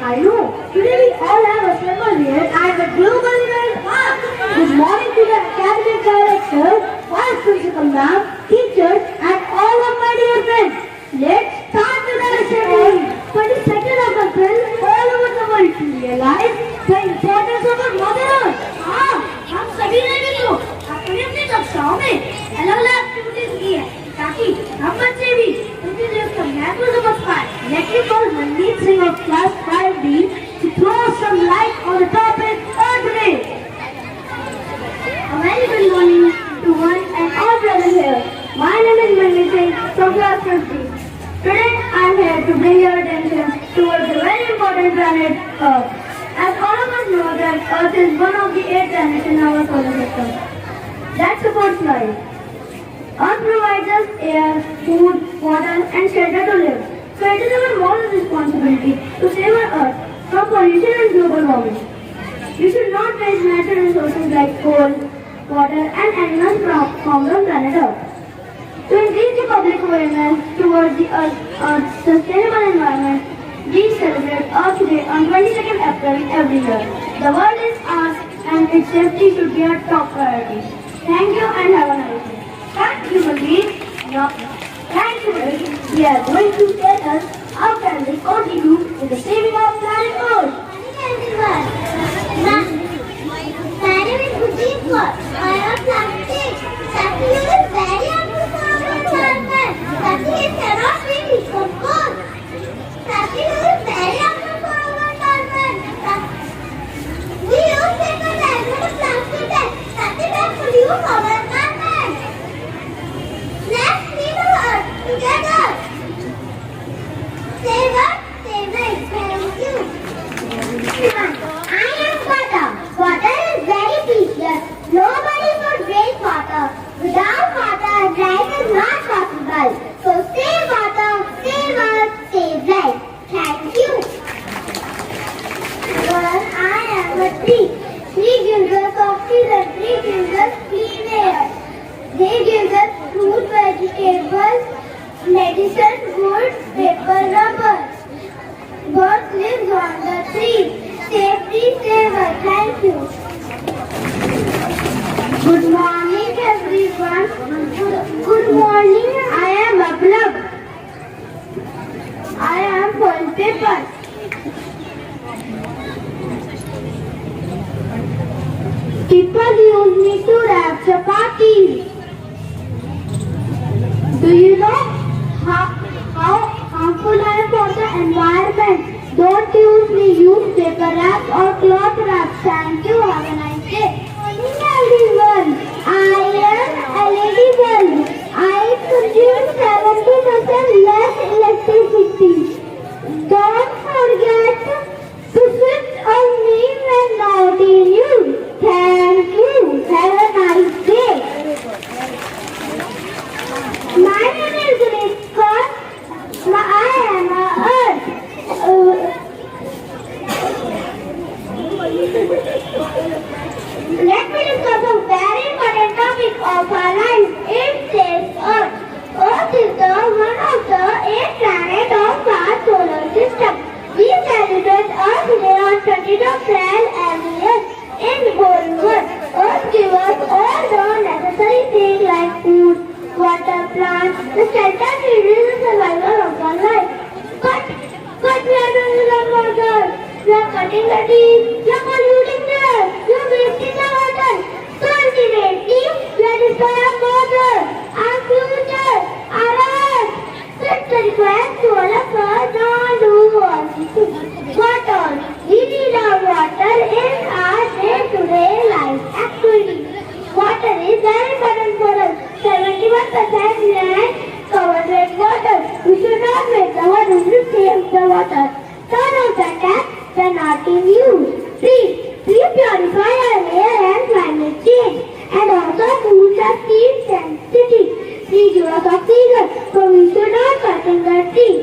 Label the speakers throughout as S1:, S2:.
S1: I know. Today we all have assembled here at the Global Event Hub. Good morning to the academic director, vice principal ma'am, teachers, and all of my dear friends. Let's start with our assembly. 22nd of April, all over the world to realize the importance of our mother earth. हाँ, हम सभी ने मिलकर अपनी अपनी कक्षाओं में अलग-अलग एक्टिविटीज की है, ताकि हम बच्चे भी उनके लिए उसका महत्व समझ पाए. Let me call Mandeep Singh of class 5D to throw some light on the topic Earth Day. A very good morning to one and all brothers here. My name is Mandeep Singh from class 5D. Today I am here to bring your attention towards the very important planet Earth. As all of us know that Earth is one of the 8 planets in our solar system that supports life. Earth provides us air, food, water and shelter to live. So it is our moral responsibility to save our Earth from pollution and global warming. We should not waste natural resources like coal, water and animals from the planet Earth. To increase the public awareness towards the Earth's sustainable environment, we celebrate Earth Day on 22nd April every year. The world is ours and its safety should be our top priority. Thank you and have a nice day. Thank you, Mandeep. Thank you, Mandeep. We are going to tell us how can we contribute to the saving of planet Earth.
S2: Everyone, my name is Gujit Kaur. I am plastic. Plastic is very harmful for our environment. Plastic cannot be decomposed. Plastic is very harmful for our environment. We use paper bags and plastic bags. Plastic bags pollute our environment. Let's clean our earth together. Save Earth, save life. Thank you. I am water. Water is very precious. Nobody could drink water. Without water, life is not possible. So save water, save earth, save life. Thank you. Well, I am a tree. Tree gives us oxygen. Tree gives us clean air. They give us fruit, vegetables, medicine, wood, paper, rubber. Birds live on the tree. Save tree, save us. Thank you. Good morning, everyone. Good morning. I am Ablab. I am foil paper. People use me to wrap chapatis. Do you know how harmful I am for the environment? Don't use me. Use paper wraps or cloth wraps. Thank you. Have a nice day. Morning, everyone. I am LED bulb. I consume 70% less electricity. Don't forget to switch on me when not in use. Thank you. Have a nice day. My name is Rishka. I am a earth. Let me discuss a very important topic of our life. It says Earth. Earth is one of the 8 planets of our solar system. We celebrate Earth Day on 20th April every year in the whole world. Earth gives us all the necessary things like food, water, plants, the shelter needed in the survival of our life. But we are doing our water. We are cutting the trees. We are polluting the air. We are wasting the water. So ultimately, we are destroying our water, our future, our earth. So it's a request to all of us not do all these things. Water. We need our water in our day-to-day life activity. Water is very important for us. 71% land covered with water. We should not waste the water. We should save the water. Turn off the tap when not in use. Trees purify our air and climate change. And also boost our sleep sensitivity. Trees give us oxygen, so we should not cut in the tree.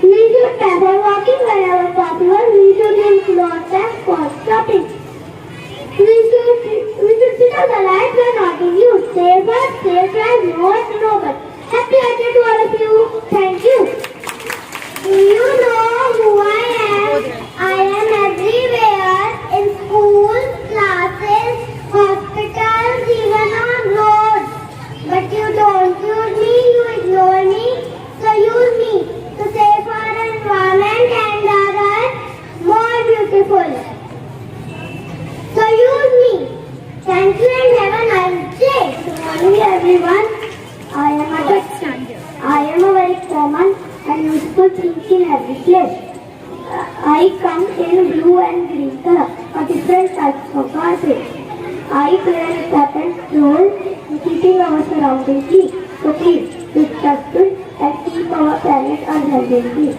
S2: We should prefer walking whenever possible. We should use clothes and for shopping. We should sit on the light when not in use. Save us, save lives, most noble. Happy Earth Day to all of you. Thank you. Do you know who I am? I come in blue and green color, or different types of garbage. I play an important role in keeping our surroundings clean, respectful, and keep our planet unhealthy.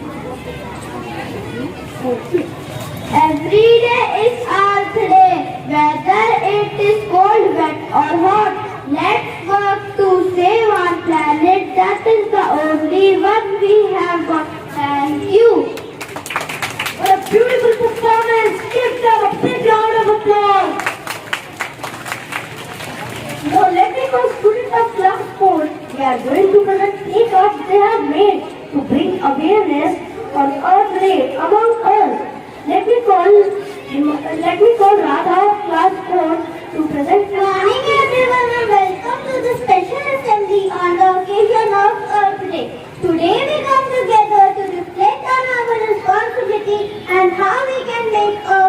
S2: Thank you. Every day is Earth Day, whether it is cold, wet or hot. Let's work to save our planet. That is the only one we have got. Thank you.
S1: What a beautiful performance! Give them a big round of applause. Now let me go students of class 4. We are going to present 3 cards they have made to bring awareness on Earth Day among us. Let me call Radha of class 4 to present.
S2: Good morning everyone and welcome to the special assembly on the occasion of Earth Day. Today we come together to reflect on our responsibility and how we can make a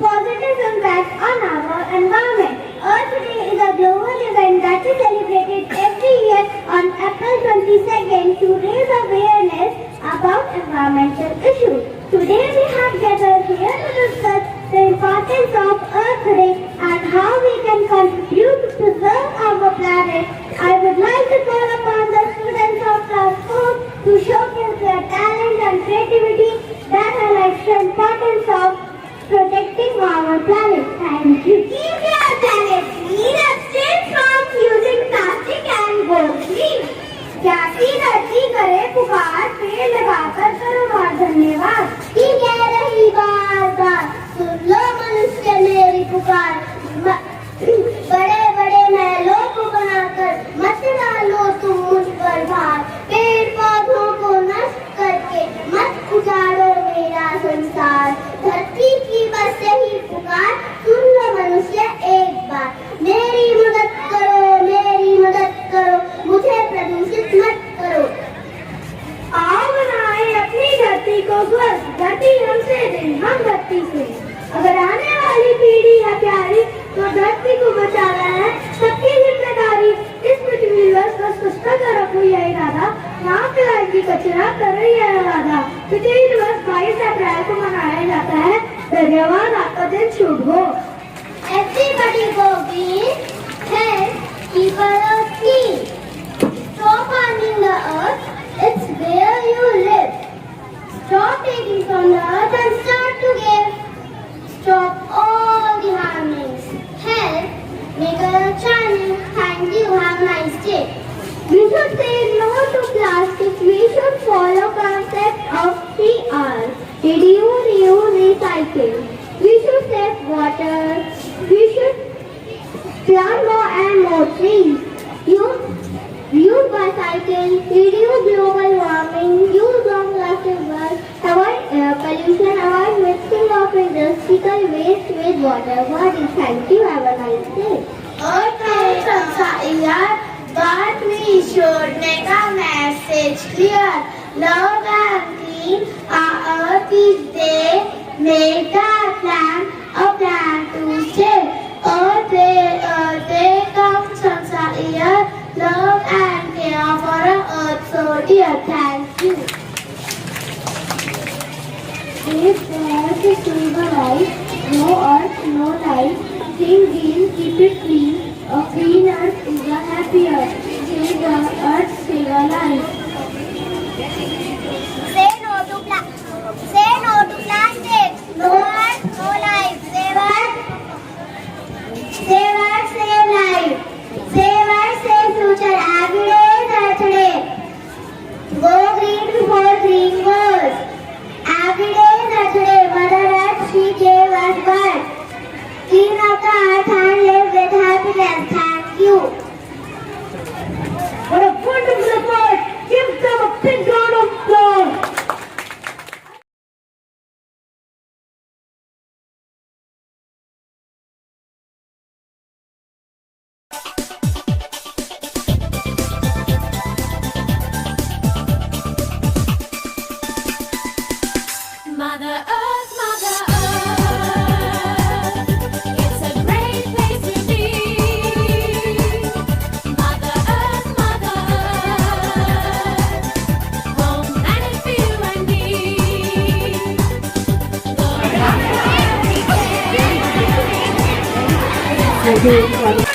S2: positive impact on our environment. Earth Day is a global event that is celebrated every year on April 22nd to raise awareness about environmental issues. Today we have gathered here to discuss the importance of Earth Day and how we can contribute to preserve our planet. I would like to call upon the students of class 4 to showcase their talent and creativity that highlights the importance of protecting our planet. Thank you. Keep your planet clean, abstain from using plastic and go green. जाति धरती करे पुकार, पेड़ लगाकर करो बार धन्यवाद। की कह रही बार बार, सुन लो मनुष्य मेरी पुकार। बड़े बड़े महलों को बनाकर मत डालो तुम मुझ पर भार। पेड़ पौधों को नष्ट करके मत उजाड़ो मेरा संसार। धरती की बस यही पुकार, सुन लो मनुष्य एक बार। मेरी मदद करो, मुझे प्रदूषित मत करो।
S1: आओ बनाए अपनी धरती को स्वस्थ, धरती हमसे दिन हम धरती से। अगर आने वाली पीढ़ी है प्यारी तो धरती को बचाना है सबकी जिम्मेदारी। इस पृथ्वी पर स्वच्छता का रखो यह इरादा, ना फैलाएगी कचरा करो यह वादा। पृथ्वी दिवस 22 अप्रैल को मनाया जाता है। धन्यवाद, आपका दिन शुभ हो।
S2: Everybody go green, help keep our earth clean. Stop harming the earth, it's where you live. Stop taking from the earth and start to give. Stop all the harmings. Help make our earth shining. Thank you, have a nice day. We should say no to plastic. We should follow concept of 3Rs. Reduce, reuse, recycle. We should save water. We should plant more and more trees. Use bicycle. Reduce global warming. Use long-lasting work. Avoid air pollution. Avoid mixing of industrial waste with water bodies. Thank you. Have a nice day.
S3: Earth is society, but we should make a message clear. Love and clean our earth each day. Make the plan a plan to stay. Earth day comes once a year. Love and care for our earth so dear. Thank you.
S2: If the earth is silver life, no earth, no life. Think green, keep it clean. A clean earth is a happy earth. Save the earth, save a life.
S3: Say no to plastic. No earth, no life. Save earth, save life. Save earth, save future. Every day is Earth Day. Go green before green goes. Every day is Earth Day. Mother Earth, she gave us birth. Clean up the earth and live with happiness. Thank you.
S1: What a wonderful effort! Give them a big round of applause.
S4: Mother Earth, it's a great place to be. Mother Earth, home planet for you and me.
S1: Thank you.